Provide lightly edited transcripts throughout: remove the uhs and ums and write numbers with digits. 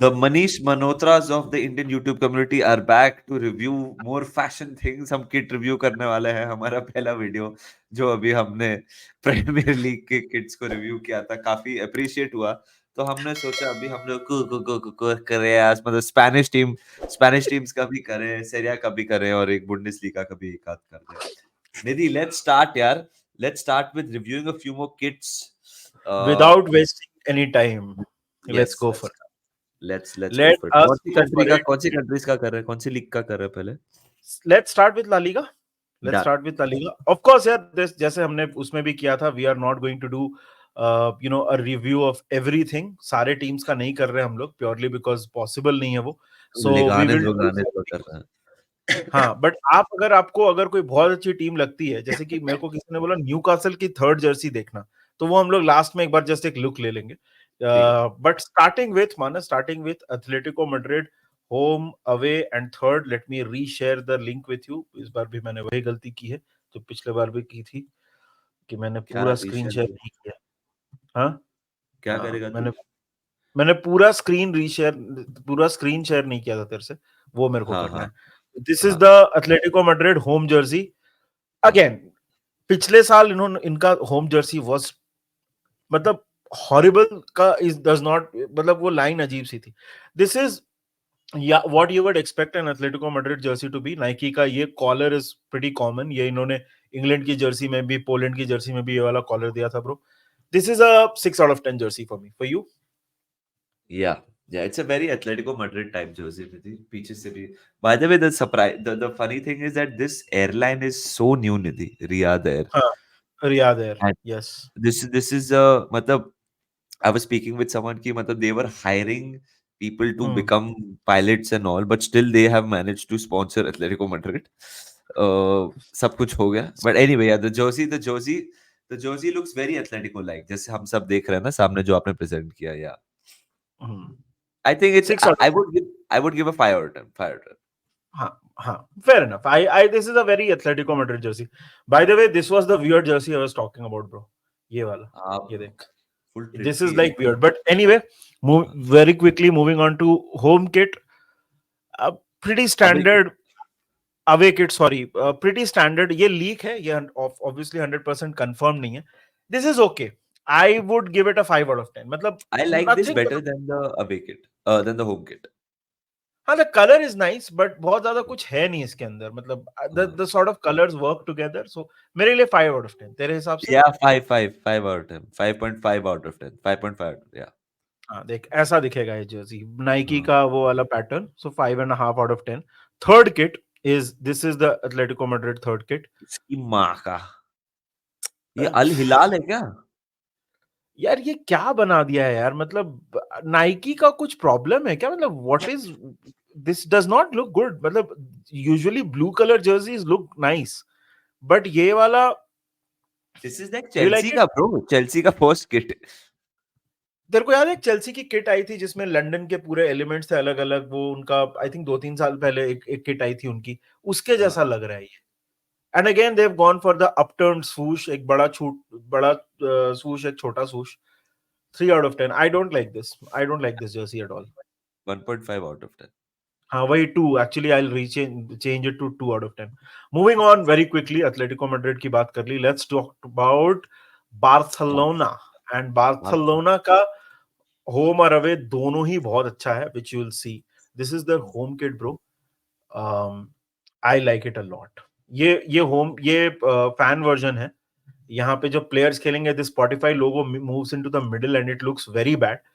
The Manish Manotras of the Indian YouTube community are back to review more fashion things. हम kit review करने वाले हैं. हमारा पहला वीडियो जो अभी हमने प्रीमियर लीग के किट्स को रिव्यू किया था, काफी अप्रिशिएट हुआ. तो हमने सोचा अभी हम लोग को करें आज, मतलब स्पेनिश टीम्स का भी करें, सेरिया का भी करें और एक बुंडेसलीगा का भी एक आध कर दें. निधि, लेट्स स्टार्ट यार. Let's start with reviewing a few more kits. Without wasting any time, let's yes, go for let's it. Let's go Let for it. us go for it. कौन सी कंट्रीज का कर रहे हैं, कौन सी लीग का कर रहे हैं पहले? Let's start with La Liga. Let's done. start with La Liga. Of course, यार, जैसे हमने उसमें भी किया था, we are not going to do a review of everything. सारे teams का नहीं कर रहे हम लोग, purely because possible नहीं है वो. So we लिगाने will do जोगाने तो कर something. रहे हैं. हाँ, बट अगर कोई बहुत अच्छी टीम लगती है, जैसे कि मेरे को किसी ने बोला न्यूकासल की थर्ड जर्सी देखना, तो वो हम लोग लास्ट में एक बार जस्ट एक लुक ले लेंगे. ठीक. But starting with Atletico Madrid home away and third. Let me reshare the link with you. इस बार भी मैंने वही गलती की है जो पिछले बार भी की थी, कि मैंने क्या पूरा स्क्रीन रीशेयर? शेयर नहीं किया. हाँ, क्या करेगा तू? मैंने मैंने पूरा स्क्रीन शेयर नहीं किया था तेरे से. वो मेरे को हाँ, करना हाँ, है. दिस इज हाँ. The Atletico Madrid home jersey. Again, पिछले साल इनका होम जर्सी वाज, मतलब हॉरिबल का इज डज नॉट, मतलब वो लाइन अजीब सी थी. दिस इज या what you would expect an Atletico Madrid jersey to be. Nike का ये कॉलर इज प्रीटी कॉमन. ये इन्होंने इंग्लैंड की जर्सी में भी, पोलैंड की जर्सी में भी ये वाला कॉलर दिया था bro. This is a 6 out of 10 jersey for me. For you? या it's a very Atletico Madrid type jersey Nidhi, पीछे से भी. By the way, the funny thing is that this airline is so new Nidhi, Riyadh Air. हाँ, Riyadh Air. And yes. This is मतलब I was speaking with someone ki matlab they were hiring people to become pilots and all, but still they have managed to sponsor Atletico Madrid. सब कुछ हो गया. But anyway, yeah, the jersey looks very Atletico like. जैसे हम सब देख रहे हैं ना सामने जो आपने present किया. Yeah, I think it's 6 out. I would give a 5 out of 10. 5 out of 10. हाँ, हाँ, fair enough. This is a very Atletico Madrid jersey. By the way, this was the weird jersey I was talking about, bro. ये वाला, आप ये देख. full This is tricky है. like weird. But anyway, very quickly moving on to home kit. Pretty अबे standard away kit. Sorry, pretty standard. ये leak है. ये obviously 100% confirmed नहीं है. This is okay. I would give it a 5 out of 10. मतलब I like this nothing. better than the away kit, than the home kit. हाँ, the colour is nice, but बहुत ज्यादा कुछ है नहीं इसके अंदर. मतलब the sort of colours work together. So मेरे लिए 5 आउट ऑफ 10. तेरे हिसाब से? Yeah, 5 out of 10. 5.5 out of 10. 5.5. Yeah. हाँ, देख ऐसा दिखेगा ये जर्सी, नाइकी हाँ. का वो वाला pattern. So 5.5 out of 10. Third kit is this is the Atletico Madrid third kit. इसकी माँ का. ये अल हिलाल है क्या? यार ये क्या बना दिया है यार. मतलब नाइकी का कुछ प्रॉब्लम है क्या? मतलब what is this? Does not look good. मतलब usually blue colour jerseys look nice, but ये वाला, this is like you like Chelsea it? का ब्रो, चेल्सी का फर्स्ट किट. तेरे को याद है चेल्सी की किट आई थी जिसमें लंदन के पूरे एलिमेंट्स थे अलग अलग? वो उनका आई थिंक 2-3 साल पहले एक किट आई थी उनकी. उसके जैसा लग रहा है ये. And again they have gone for the upturn swoosh. एक बड़ा swoosh, एक छोटा swoosh. 3 out of 10. I don't like this jersey at all. 1.5 out of 10. हाँ, वही 2. Actually I will change it to 2 out of 10. Moving on very quickly. Atletico Madrid की बात कर ली. Let's talk about Barcelona. And Barcelona का home और away दोनों ही बहुत अच्छा है, which you will see. This is their home kit, bro. I like it a lot. ये फैन वर्जन है. यहाँ पे जो प्लेयर्स खेलेंगे, this Spotify logo moves into the middle and it looks very bad.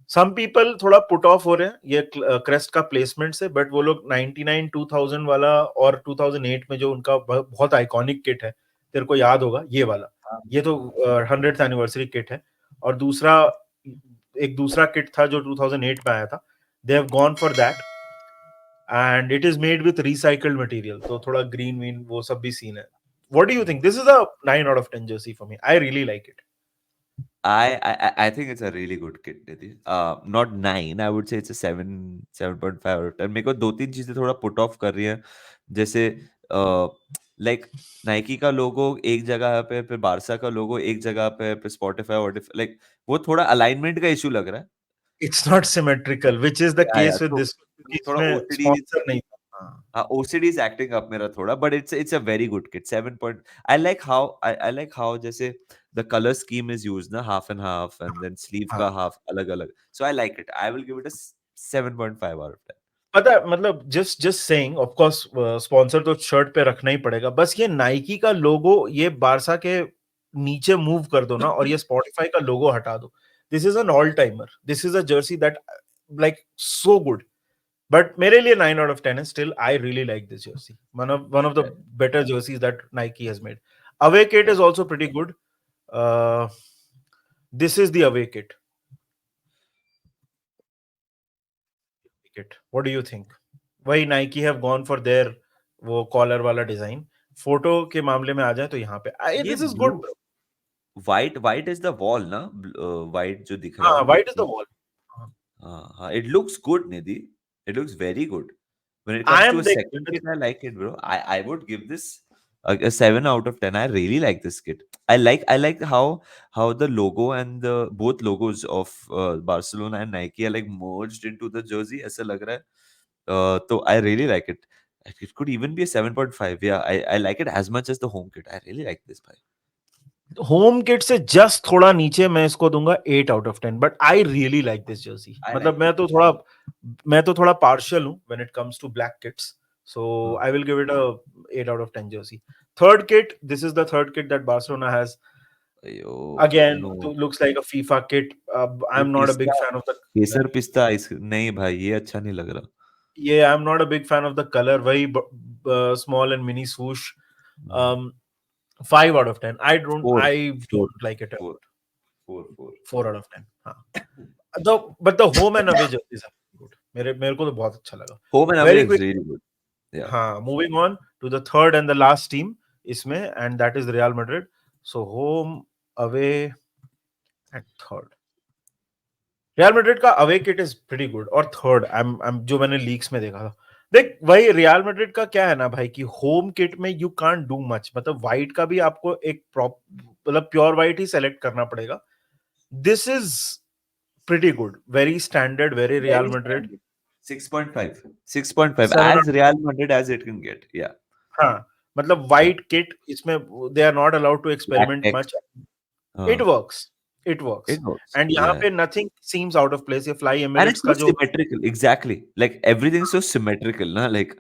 Some people थोड़ा put off हो रहे हैं ये क्रेस्ट का प्लेसमेंट से, बट वो लोग 99 2000 वाला और 2008 में जो उनका बहुत आइकॉनिक किट है, तेरे को याद होगा ये वाला. ये तो 100th एनिवर्सरी किट है. और एक दूसरा किट था जो 2008 में आया था. दे have gone for that and it is made with recycled material. तो थोड़ा ग्रीन वीन वो सब भी सीन है. What do you think? This is a 9 out of 10 jersey for me. I really like it. I think it's a really good kit, Nidhi. Not 9, I would say it's a 7, 7.5 out of 10. मेरे को दो तीन चीजें थोड़ा put off कर रही हैं. जैसे लाइक नाइकी का लोगो एक जगह पे, फिर बारसा का लोगो एक जगह पे, फिर स्पॉटिफाई और लाइक वो थोड़ा अलाइनमेंट का इशू लग रहा है. It's not symmetrical, which is the या case with तो this one, क्योंकि थोड़ा इसमें ओसीडी, sponsor नहीं था. हाँ. हाँ, OCD is acting up मेरा थोड़ा, but it's a very good kit. 7 point. I like how जैसे the color scheme is used ना, half and half, and then sleeve हाँ. का half अलग अलग. So I like it. I will give it a 7.5 out of 10. पता है, मतलब just saying, of course sponsor तो शर्ट पे रखना ही पड़ेगा. बस ये नाइकी का लोगो ये बारसा के नीचे मूव कर दो ना, और ये स्पॉटिफाई का लोगो हटा दो. This is an all timer. This is a Jersey that like so good. But मेरे लिए 9 out of 10 है. Still, I really like this jersey. One of the Right, better jerseys that Nike has made. Away kit right. is also pretty good. Uh, this is the away kit. What do you think? Why Nike have gone for their वो collar वाला design? Photo के मामले में आ जाए तो यहाँ पे ये this is blue, good bro. white is the wall ना, white जो दिख रहा हाँ, है व्हाइट इज द वो. वॉल. हाँ, हाँ, it looks good, Nidhi. It looks very good. When it I comes to am a second kit, I like it, bro. I would give this a 7 out of 10. I really like this kit. I like how the logo and the both logos of Barcelona and Nike are like merged into the jersey. ऐसा लग रहा है. So I really like it. It could even be a 7.5. Yeah, I like it as much as the home kit. I really like this, bhai. Home kit से just थोड़ा नीचे मैं इसको दूंगा 8 out of 10. But I really like this jersey. I मतलब like it. मैं तो थोड़ा पार्शियल हूं when it comes to black kits. So हाँ. I will give it a 8 out of 10 jersey. Third kit, this is the third kit that Barcelona has. अयो, Again, no. looks like a FIFA kit. ये I'm not a big पिस्ता, fan of the color. केसर पिस्ता ice नहीं भाई, ये अच्छा नहीं लग रहा. Yeah, I'm not a big fan of the color. Very small and mini swoosh. Hmm. 5 out of 10. I don't Four, I four, don't like it a four, lot. four, four. 4 out of 10. हाँ. But the home and away jerseys are good. मेरे को तो बहुत अच्छा लगा. Home and away Very is quick. really good. Yeah. हाँ, moving on to the third and the last team इसमें, and that is Real Madrid. So home, away, and third. Real Madrid का away kit is pretty good. और third I'm जो मैंने leaks में देखा था, देख वही रियल मैड्रिड का क्या है ना भाई, कि होम किट में यू कांट डू मच. मतलब व्हाइट का भी आपको एक मतलब प्योर व्हाइट ही सेलेक्ट करना पड़ेगा. This is pretty good. Very standard, very real Very Madrid. standard. 6.5. 6.5. 7 As Real Madrid as it can get. Yeah. हाँ, मतलब Yeah. व्हाइट किट इसमें they are not allowed to Black experiment text. मच. It हाँ. Works. It works. It works. And यहाँ Yeah. पे nothing seems out of place. ये fly And Emirates it's so का जो symmetrical. Exactly. Like everything's so symmetrical, na? Like,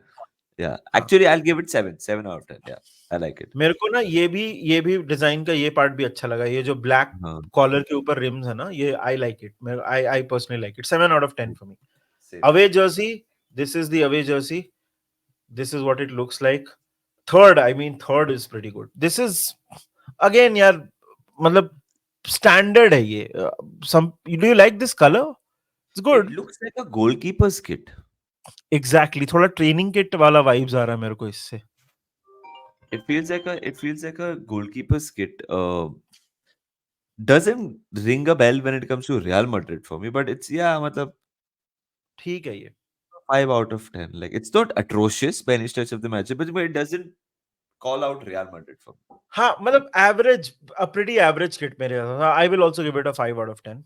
yeah. हाँ, Actually, I'll give it 7. 7 out of 10. Yeah. I like it. मेरे को ना ये भी डिजाइन का ये पार्ट भी अच्छा लगा. ये जो ब्लैक हाँ. कॉलर के ऊपर रिम्स है ना, ये I like it. I personally like it. 7 out of 10 for me. Same. Away jersey, this is the away jersey. This is what it looks like. Third is pretty good. This is again यार, मतलब standard है ये. Some do you like this colour? It's It good. looks like a goalkeeper's kit. Exactly. थोड़ा training kit वाला vibes आ रहा है मेरे को इससे. It feels like a goalkeeper's kit. Doesn't ring a bell when it comes to Real Madrid for me, but it's yeah, matlab ठीक है ये. 5 out of 10. Like it's not atrocious by any stretch of the match, but it doesn't call out Real Madrid for me. हाँ, मतलब average, a pretty average kit मेरे. I will also give it a 5 out of 10.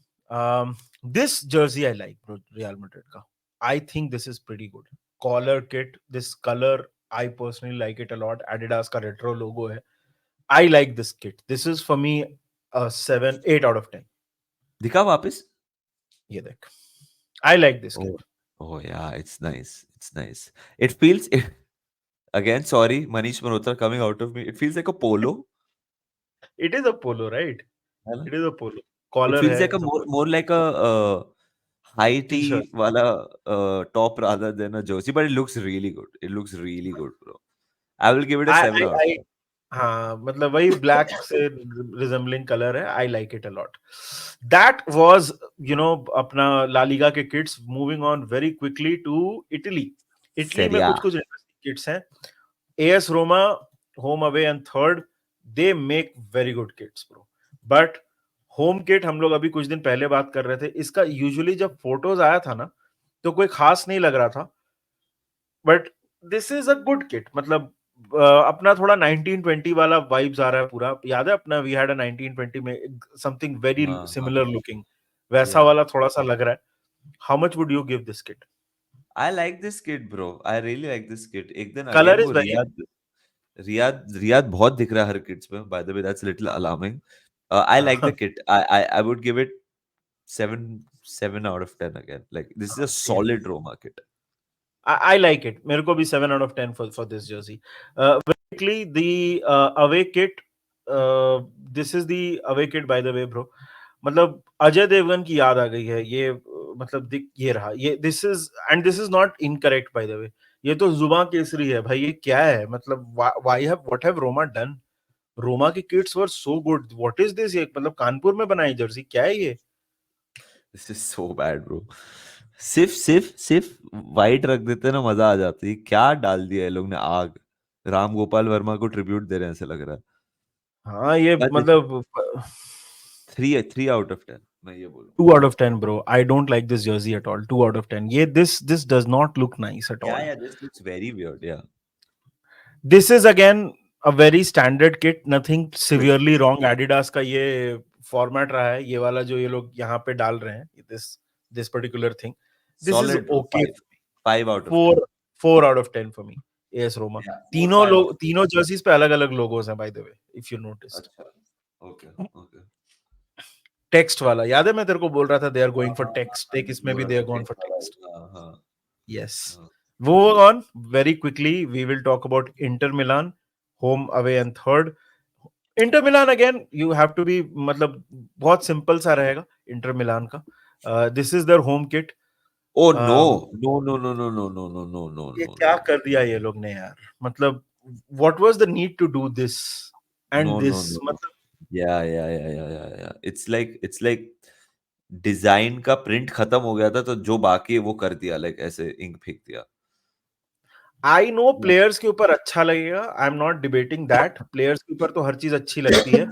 This jersey I like bro, Real Madrid का. I think this is pretty good. Collar kit, this colour I personally like it a lot. Adidas का retro logo है. I like this kit. This is for me 8 out of 10. दिखा वापस? ये देख. I like this Oh, kit. oh yeah, it's nice. It's nice. It feels again, sorry, Manish Malhotra coming out of me. It feels like a polo. It is a polo, right? है ना? It is a polo. It collar feels है, like a सब कुछ. more like a high T tea shirt. wala top rather than a jersey, but it looks really good. It looks really good, bro. I will give it a I 7 I out of I 10. हाँ, मतलब वही black से resembling colour है. I like it a lot. That was अपना La Liga के kits. Moving on very quickly to Italy. Italy में Serie A. कुछ कुछ इंटरेस्टिंग किड्स हैं. AS Roma, home away and third, they make very good kits bro. But home kit हम लोग अभी कुछ दिन पहले बात कर रहे थे इसका. यूजुअली जब फोटोज आया था ना, तो कोई खास नहीं लग रहा था. But this is a good kit. मतलब अपना थोड़ा 1920 वाला वाइब्स आ रहा है पूरा. याद है अपना वी हैड अ 1920 में समथिंग वेरी हाँ, हाँ. सिमिलर लुकिंग, वैसा Yeah. वाला थोड़ा सा लग रहा है. How much would you give this kit? I like this kid, bro. I really like this kid. एक दिन Color again is वो very रियाद बहुत दिख रहा है हर किड्स में. By the way, that's a little alarming. I like the kit. I would give it 7 out of 10 again. Like this is a yeah. solid Roma kit. I like it. मेरे को भी 7 out of 10 for this jersey. Very quickly, the away kit. This is the away kit, by the way, bro. मतलब अजय देवगन की याद आ गई है ये. मतलब ये रहा ये. This is not incorrect, by the way. ये तो जुबां केसरी है भाई. ये क्या है मतलब what have Roma done? Roma की kits were so good. What is this? ये मतलब कानपुर में बनाई जर्सी क्या है ये? This is so bad, bro. सिर्फ वाइट रख देते ना मजा आ जाती. क्या डाल दिया ये लोग ने आग. राम गोपाल वर्मा को ट्रिब्यूट दे रहे हैं ऐसे लग रहा है. हाँ ये But मतलब 3 out of 10 मैं ये बोलूँ. 2 out of 10, bro. I don't like this jersey at all. 2 out of 10. ये this does not look nice at all. Yeah, this looks very weird. Yeah. This is again a very standard kit. Nothing severely wrong. Adidas का ये format रहा है. ये वाला जो ये लोग यहाँ पे डाल रहे हैं. This particular thing. This is Solid, bro. okay. 5 out of 4 10. 4 out of 10 for me. AS Roma. Yeah, 4, तीनों 5 लोग out of तीनों जर्सीज पे अलग अलग लोगोस हैं, by the way, if you noticed. अच्छा. Okay. Okay. टेक्स्ट वाला याद है? मैं तेरे को बोल रहा था दे आर गोइंग फॉर हाँ, टेक्स्ट. हाँ, टेक इसमें भी they are going for text. हाँ, हाँ, Yes. हाँ. Moving on very quickly, we will talk about Inter Milan, home, away, and third. Inter Milan again, you have to be मतलब बहुत simple सा रहेगा Inter Milan का. This is their home kit. Oh Um, no. No. ये क्या कर दिया ये लोग ने यार. मतलब what was the need to do this and No. this? मतलब Yeah. It's like डिजाइन का प्रिंट खत्म हो गया था तो जो बाकी है वो कर दिया. लाइक ऐसे इंक फेंक दिया. आई नो प्लेयर्स के ऊपर अच्छा लगेगा. I am not debating that. Players के ऊपर तो हर चीज अच्छी लगती है.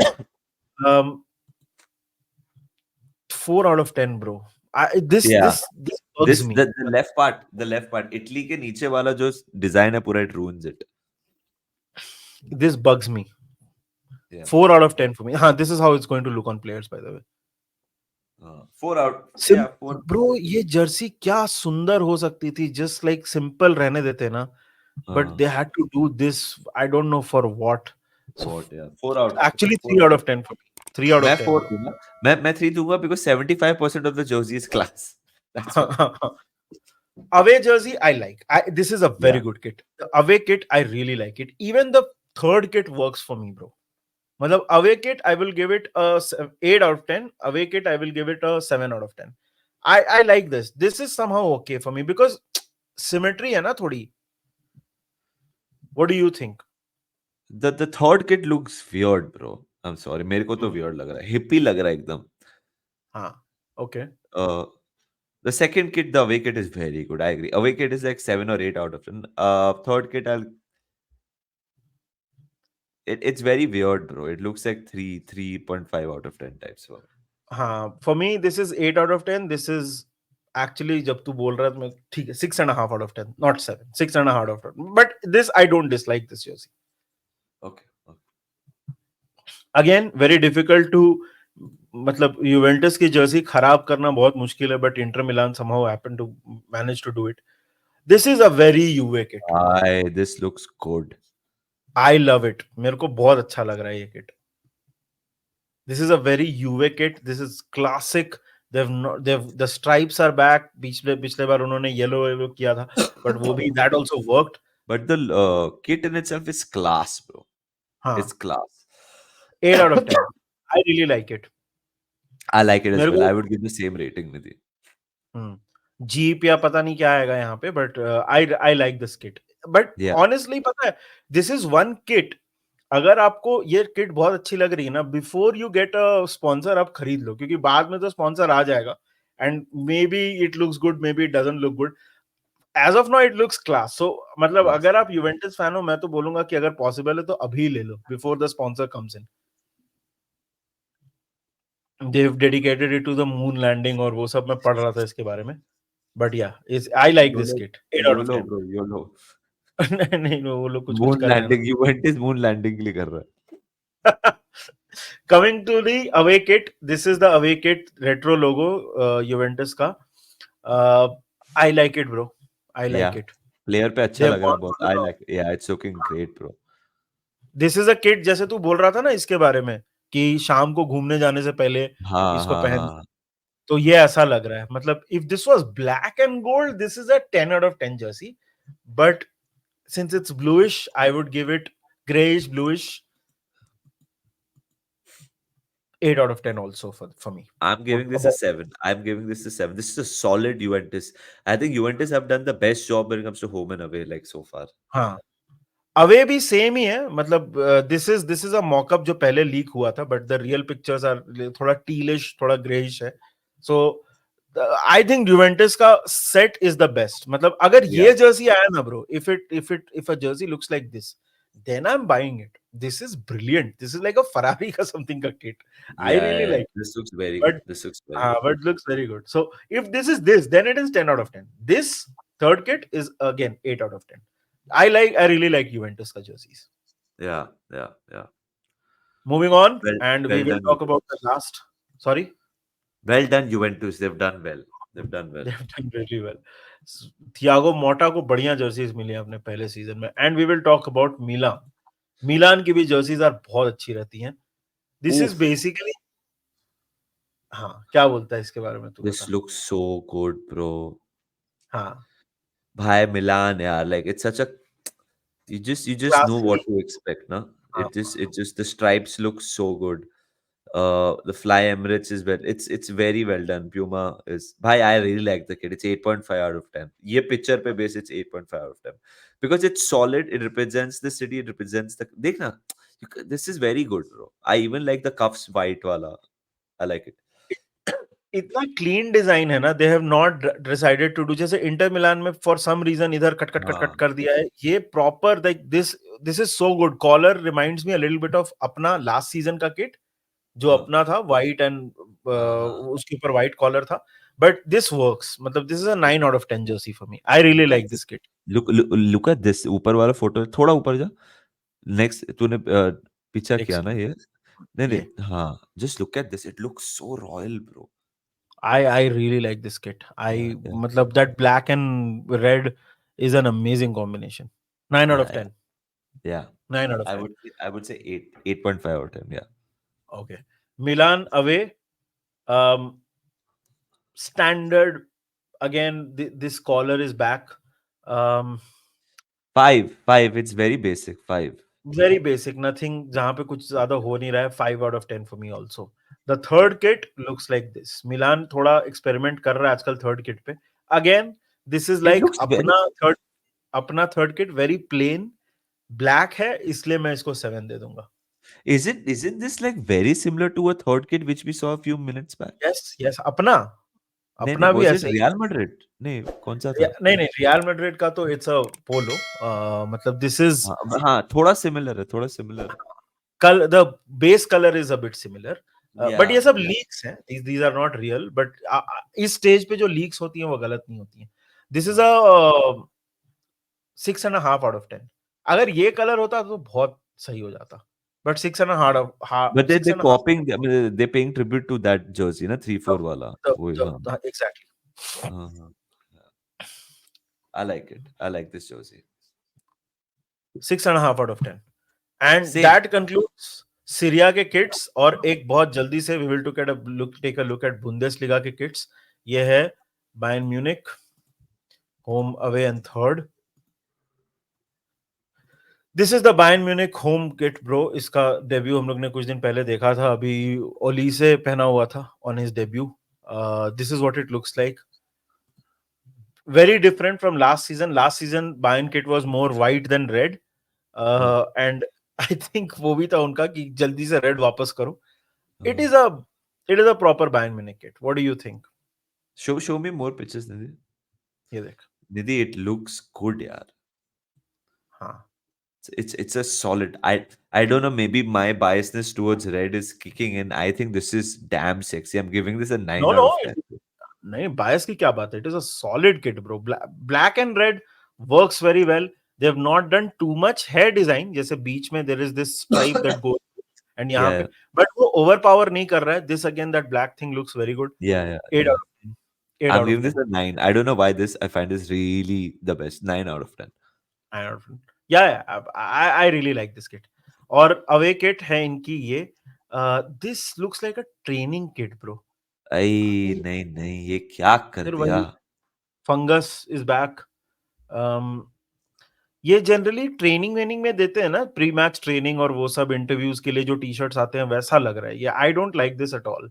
4 out of 10, bro. This bugs me. The left part Italy के नीचे वाला जो डिजाइन है पूरा it ruins it. This bugs me. Yeah. 4 out of 10 for me. हाँ, this is how it's going to look on players, by the way. 4 out. Yeah, 4. Bro, ये Jersey क्या सुंदर हो सकती थी. Just like simple रहने देते ना. But they had to do this. I don't know for what. So What, yeah. 4 out. Actually, 3 out of 10 for me. 3 out of 10. 4 दूंगा. मैं 3 दूंगा because 75% of the jersey is class. That's why. Away jersey, I like. This is a very Yeah. good kit. The away kit, I really like it. Even the third kit works for me, bro. मतलब away kit, I will give it a 8 out of 10. Away kit, I will give it a 7 out of 10. I like this. This is somehow okay for me because symmetry है ना थोड़ी. What do you think? The third kit looks weird, bro. I'm sorry. मेरे को तो weird लग रहा है. Hippie लग रहा है एकदम. हाँ, okay. The second kit, the away kit is very good. I agree. Away kit is like 7 or 8 out of 10. Third kit, it's very weird, bro. It looks like 3.5 out of 10 types. हाँ, for me this is 8 out of 10. This is actually जब तू बोल रहा था मैं ठीक है 6.5 out of 10, not 7. 6.5 out of 10. But this I don't dislike this jersey. Okay. Again, very difficult to मतलब यूवेंटस की जर्सी खराब करना बहुत मुश्किल है. But Inter Milan somehow happened to manage to do it. This is a very UV kit. This looks good. I love it. मेरे को बहुत अच्छा लग रहा है ये kit. This is a very UV kit. This is classic. The stripes are back. पिछले बार उन्होंने येलो किया था, but वो भी that also worked. But the kit in itself is class, bro. हाँ. It's class. 8 out of 10. I really like it. I like it as मेरे well. को I would give the same rating with you. Jeep या पता नहीं क्या आएगा यहाँ पे. But I like this kit. But Yeah. honestly पता है, this is one kit. अगर आपको ये किट बहुत अच्छी लग रही है ना, before you get a sponsor आप खरीद लो, क्योंकि बाद में तो स्पॉन्सर आ जाएगा and maybe it looks good, maybe it doesn't look good. As of now it looks class. So मतलब Class. अगर आप यूवेंटस फैन हो, मैं तो बोलूंगा कि अगर पॉसिबल है तो अभी ले लो before the sponsor comes in. They have dedicated it to the moon landing और वो सब मैं पढ़ रहा था इसके बारे में. बट या आई like this kit. 8 out of 10. bro, YOLO. नहीं वो लोग कुछ Moon कर रहे हैं. landing. Juventus moon landing के लिए कर रहा है. Coming to the away kit, this is the away kit retro logo Juventus का. I like it, bro. I या like it. प्लेयर पे They अच्छा have लग रहा है gone बहुत. for the I top. Like, या it's looking great bro. This is a kit, जैसे तू बोल रहा था ना इसके बारे में कि शाम को घूमने जाने से पहले हाँ इसको हाँ पहन, हाँ. तो ये ऐसा लग रहा है. मतलब if this was black and gold, this is a 10 out of 10 jersey. But since it's bluish, I would give it grayish, bluish, 8 out of 10 also for me. I'm giving this a About, 7. I'm giving this a 7. This is a solid Juventus. I think Juventus have done the best job when it comes to home and away like so far. हाँ, away भी same ही है. मतलब this is a mock-up जो पहले leak हुआ था, but the real pictures are थोड़ा tealish, थोड़ा ग्रेइश है. सो आई थिंक यूवेंटस का सेट इज द बेस्ट. मतलब अगर Yeah. ये जर्सी आया ना bro, if a jersey looks like this, then I am buying it. This is brilliant. This is like a Ferrari का something का kit. I Yeah, really yeah, yeah. Like. This looks very good. But This looks very good. but looks very good. So if this is this, then it is 10 out of 10. This third kit is again 8 out of 10. I really like Juventus ka jerseys. Yeah, yeah, yeah. Moving on, Well, and we well will done, talk about the Juventus. last. Sorry, Well done, Juventus. They've done well. They've done well. they've done really well. Thiago Motta को बढ़िया jerseys मिली अपने पहले season में. And we will talk about Milan. Milan की भी jerseys are बहुत अच्छी रहती हैं. This is Oof. बेसिकली, हाँ, क्या बोलता है इसके बारे में, तू This बता. looks so good, bro. हाँ, Bhai Milan, yeah. Like it's such a you just know classy. what to expect, na? हाँ, It just the stripes look so good. The Fly Emirates is well. It's very well done. Puma is. Bhai, I really like the kit. It's 8.5 out of 10. ये picture पे base it's 8.5 out of 10 because it's solid. It represents the city. It represents the. देखना, this is very good, bro. I even like the cuffs white wala. I like it. इतना clean design है ना. They have not decided to do, जैसे Inter Milan में for some reason इधर cut cut cut cut हाँ कर दिया है. ये proper like this is so good. Collar reminds me a little bit of अपना लास्ट सीजन का किट जो हाँ अपना था, वाइट एंड हाँ. उसके ऊपर वाइट कॉलर था. But this works. मतलब this is a 9 out of 10 jersey for me. I really like Guys, this kit. look at this. ऊपर वाला फोटो थोड़ा ऊपर जा. नेक्स्ट तूने पीछा एक किया ना ये? नहीं ये नहीं हाँ. Just look at this. It looks so royal, bro. I really like this kit. Yeah, I yeah, मतलब that black and red is an amazing combination. 9 out yeah, of yeah. 10. Yeah. 9 out of I 10. would I would say 8.5 out of 10. Yeah. Okay. Milan away. Um, Standard. Again, this collar is back. Um, 5. It's very basic. 5. very basic. Nothing जहाँ पे कुछ ज्यादा हो नहीं रहा है. 5 out of 10 for me also. The Yeah. third kit looks like this. Milan थोड़ा experiment कर रहा है आजकल third kit पे. Again, this is It like looks very. अपना third kit very plain black है, इसलिए मैं इसको 7 दे दूंगा. Isn't this like very similar to a third kit which we saw a few minutes back? Yes, yes. अपना नहीं नहीं. अपना भी Was it ऐसे ही. Real Madrid? नहीं कौन सा था? नहीं नहीं, रियल मैड्रिड का तो इट्स अ पोलो. मतलब दिस इज हाँ थोड़ा सिमिलर है. थोड़ा सिमिलर है. कल the base colour is a bit similar. But ये Yeah, सब yeah. लीक्स हैं. These are not real. But इस स्टेज पे जो लीक्स होती हैं वो गलत नहीं होती हैं. दिस इज अ हाँ. 6.5 आउट ऑफ 10. अगर ये कलर होता तो बहुत सही हो जाता. But 6.5 But they 6.5. copying. I mean, they paying tribute to that jersey, na 3-4 वाला. वही हाँ. एग्जैक्टली. हाँ हाँ. I like it. I like this jersey. 6.5 out of 10. And Same. That concludes Serie के किट्स. और एक बहुत जल्दी से we will take a look at Bundesliga के किट्स. ये है Bayern Munich home away and third. This is the Bayern Munich home kit bro. इसका डेब्यू हम लोग ने कुछ दिन पहले देखा था. अभी ओलीसे पहना हुआ था on his debut. This is what it looks like. Very different from last season. Last season Bayern kit was more white than red. And I think वो भी था उनका कि जल्दी से रेड वापस करो. It is a proper Bayern Munich kit. What do you think? Show me more pictures, Nidhi. ये देख. Nidhi, it looks good, yaar. हाँ. It's a solid. I don't know. Maybe my biasness towards red is kicking in. I think this is damn sexy. I'm giving this a 9 No, out no. of 10. नहीं, bias की क्या बात है? It is a solid kit, bro. Black and red works very well. They have not done too much hair design. जैसे बीच में there is this stripe that goes and यहाँ पे, Yeah, but वो overpower नहीं कर रहा है. This again, that black thing looks very good. yeah, yeah, 8 yeah. out of 10. 8 I'm out of giving 10. this a 9. I don't know why this. I find this really the best. 9 out of 10. 9 out of 10. Yeah, I really like this kit. और away kit है इनकी ये. This looks like a training kit, bro. आई नहीं नहीं, ये क्या कर फिर दिया? वही फंगस इज बैक. ये जनरली ट्रेनिंग वेनिंग में देते हैं ना, प्री मैच ट्रेनिंग और वो सब इंटरव्यूज के लिए जो टी शर्ट्स आते हैं, वैसा लग रहा है ये. आई don't like this at all.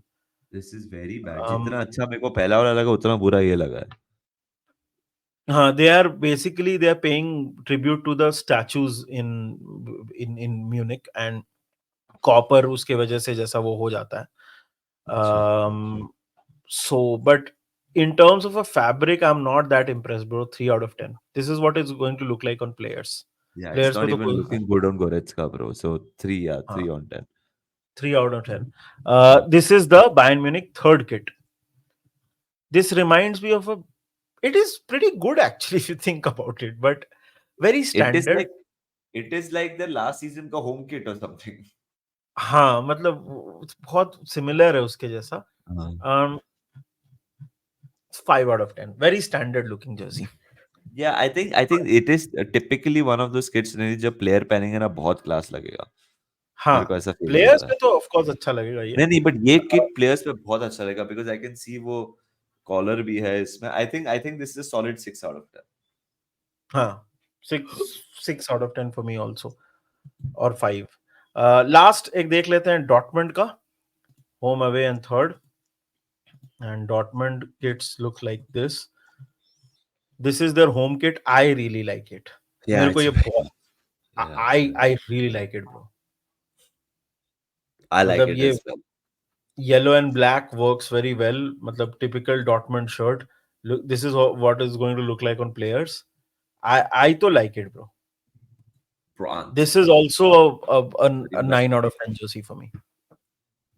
This is very bad. जितना अच्छा मेरे को पहला वाला लगा, उतना बुरा ये लगा है. हाँ, they are basically they are paying tribute to the statues in Munich and copper उसके वजह से जैसा वो हो जाता है. अच्छा. So but in terms of a fabric, I'm not that impressed, bro. 3 out of 10. This is what it's going to look like on players. Yeah, it's Players पे not तो even कोई. looking good on Goretzka, bro. So 3, yeah, हाँ, 3 on 10. 3 out of 10. This is the Bayern Munich third kit. This reminds me of a. It is pretty good actually if you think about it, but very standard. It is like the last season का home kit or something. हाँ, मतलब बहुत similar है उसके जैसा. हाँ. 5 out of 10. Very standard looking jersey. Yeah, I think it is typically one of those kits नहीं, जब player पहनेंगे ना बहुत क्लास लगेगा. हाँ, मेरे को ऐसा फील प्लेयर्स होता पे है. तो ऑफ कोर्स अच्छा लगेगा ये. नहीं नहीं, बट ये किट प्लेयर्स पे बहुत अच्छा लगेगा बिकॉज आई कैन सी वो कॉलर भी है इसमें. आई think this is solid 6 out of 10. हाँ, 6 out of 10 for me also. और 5. लास्ट एक देख लेते हैं डॉर्टमंड का. Home away and third. And Dortmund kits look like this. This is their home kit. I really like it. मेरे को ये बहुत. I really like it, bro. I like मतलब it ये as well. yellow and black works very well. मतलब typical Dortmund shirt. Look, this is what is going to look like on players. I तो like it, bro. Bronze. This is also a 9 out of 10 jersey for me.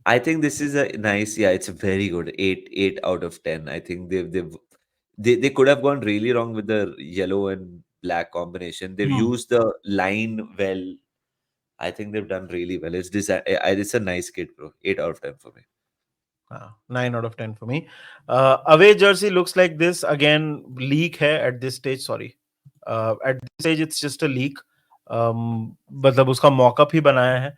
I think this is a nice. Yeah, it's a very good 8 out of 10. I think they could have gone really wrong with the yellow and black combination. They've used the line well. I think they've done really well. It's a nice kit, bro. 8 out of 10 for me. 9 out of 10 for me. Away jersey looks like this. Again, leak hai at this stage. Sorry. At this stage, it's just a leak. मतलब उसका mock-up ही बनाया है.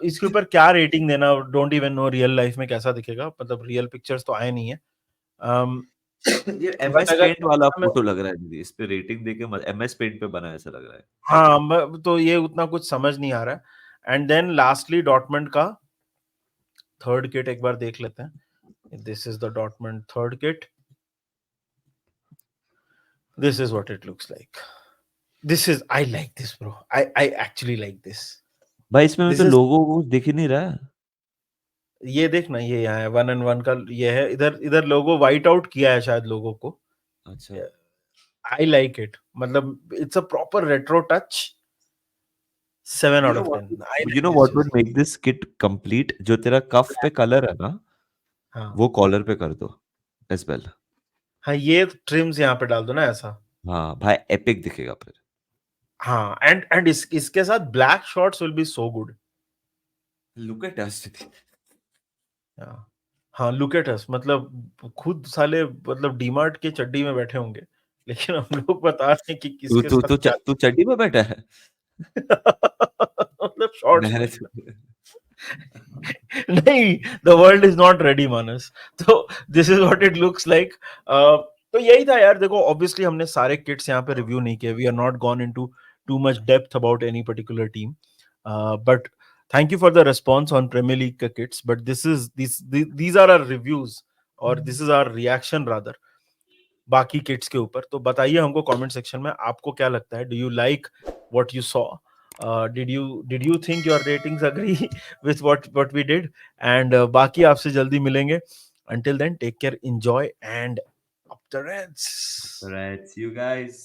इसके ऊपर क्या rating देना, don't even know real life में कैसा दिखेगा. मतलब रियल पिक्चर्स तो आए नहीं है. ये एमएस पेंट वाला फोटो लग रहा है दीदी. इस पे रेटिंग देके एमएस पेंट पे बना ऐसा लग रहा है. हाँ, तो ये उतना कुछ समझ नहीं आ रहा है. एंड देन लास्टली डॉर्टमंड का थर्ड किट एक बार देख लेते हैं. This is the Dortmund third kit. This is what it looks like. This is. I like this, bro. I actually like this. भाई इसमें तो लोगो को दिख ही नहीं रहा. ये देखना, ये यहाँ है 1&1 का. ये है इधर लोगो व्हाइट आउट किया है शायद लोगो को. अच्छा. I like it. मतलब it's a proper retro touch. 7 out of 10. You know what would make this kit complete? जो तेरा कफ पे कलर है ना, वो कॉलर पे कर दो as well. हाँ, ये ट्रिम्स यहाँ पे डाल दो ना ऐसा. हाँ भाई, एपिक दिखेगा फिर. हाँ, एंड इसके साथ black shorts will be so good. Look at us. हाँ, लुक एट अस. मतलब खुद साले मतलब डीमार्ट के चड्डी में बैठे होंगे, लेकिन हम लोग बता रहे हैं कि किसके साथ. तू चड्डी में बैठा है. मतलब शॉर्ट्स. नहीं, the world is not ready, Manas. तो this is what it looks like. तो यही था यार. देखो, ऑब्वियसली हमने सारे किट्स यहाँ पे रिव्यू नहीं किए. We are not gone into too much depth about any particular team. But thank you for the response on Premier League kits, but these are our reviews, or this is our reaction rather बाकी kits के ऊपर. तो बताइए हमको comment section में आपको क्या लगता है. Do you like what you saw? Did you think your ratings agree with what we did? And बाकी आपसे जल्दी मिलेंगे. Until then, take care, enjoy, and up the Reds. Reds, you guys.